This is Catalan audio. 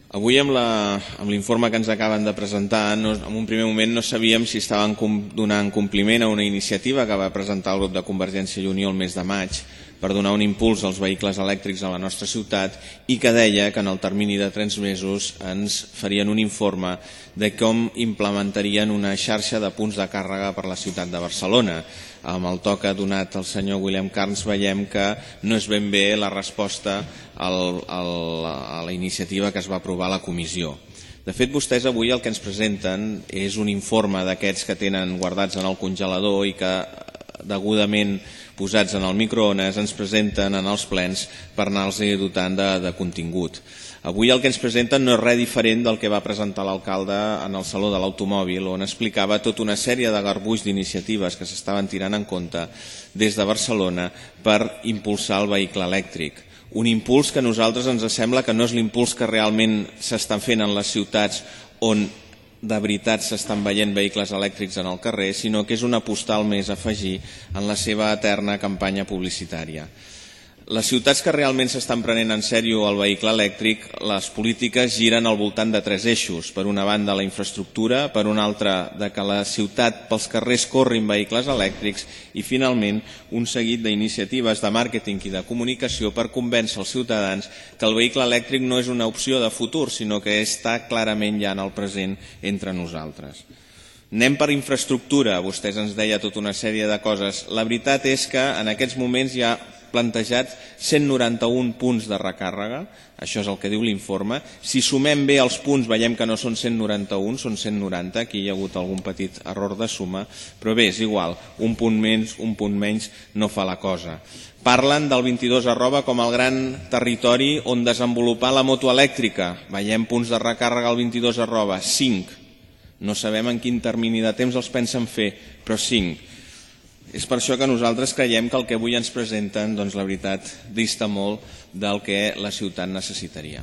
Avui amb l'informe que ens acaben de presentar, en un primer moment no sabíem si estaven donant compliment a una iniciativa que va presentar el grup de Convergència i Unió el mes de maig per donar un impuls als vehicles elèctrics a la nostra ciutat i que deia que en el termini de 3 mesos ens farien un informe de com implementarien una xarxa de punts de càrrega per la ciutat de Barcelona. Amb el to que ha donat el senyor William Carns veiem que no és ben bé la resposta a la iniciativa que es va aprovar a la comissió. De fet, vostès avui el que ens presenten és un informe d'aquests que tenen guardats en el congelador i que degudament posats en el microones ens presenten en els plens per anar-los dotant de contingut. Avui el que ens presenten no és res diferent del que va presentar l'alcalde en el Saló de l'Automòbil, on explicava tota una sèrie de garbuix d'iniciatives que s'estaven tirant en compte des de Barcelona per impulsar el vehicle elèctric. Un impuls que a nosaltres ens sembla que no és l'impuls que realment s'estan fent en les ciutats on de veritat s'estan veient vehicles elèctrics en el carrer, sinó que és una postal més a afegir en la seva eterna campanya publicitària. Les ciutats que realment s'estan prenent en sèrio el vehicle elèctric, les polítiques giren al voltant de 3 eixos. Per una banda, la infraestructura, per una altra, de que la ciutat pels carrers corrin vehicles elèctrics i, finalment, un seguit d'iniciatives de màrqueting i de comunicació per convèncer els ciutadans que el vehicle elèctric no és una opció de futur, sinó que està clarament ja en el present entre nosaltres. Anem per infraestructura, vostès ens deia tota una sèrie de coses. La veritat és que en aquests moments hi ha plantejats 191 punts de recàrrega, això és el que diu l'informe. Si sumem bé els punts veiem que no són 191, són 190, aquí hi ha hagut algun petit error de suma, però bé, és igual, un punt menys no fa la cosa. Parlen del 22@ com el gran territori on desenvolupar la moto elèctrica. Veiem punts de recàrrega al 22@, 5. No sabem en quin termini de temps els pensen fer, però 5. És per això que nosaltres creiem que el que avui ens presenten, doncs la veritat, dista molt del que la ciutat necessitaria.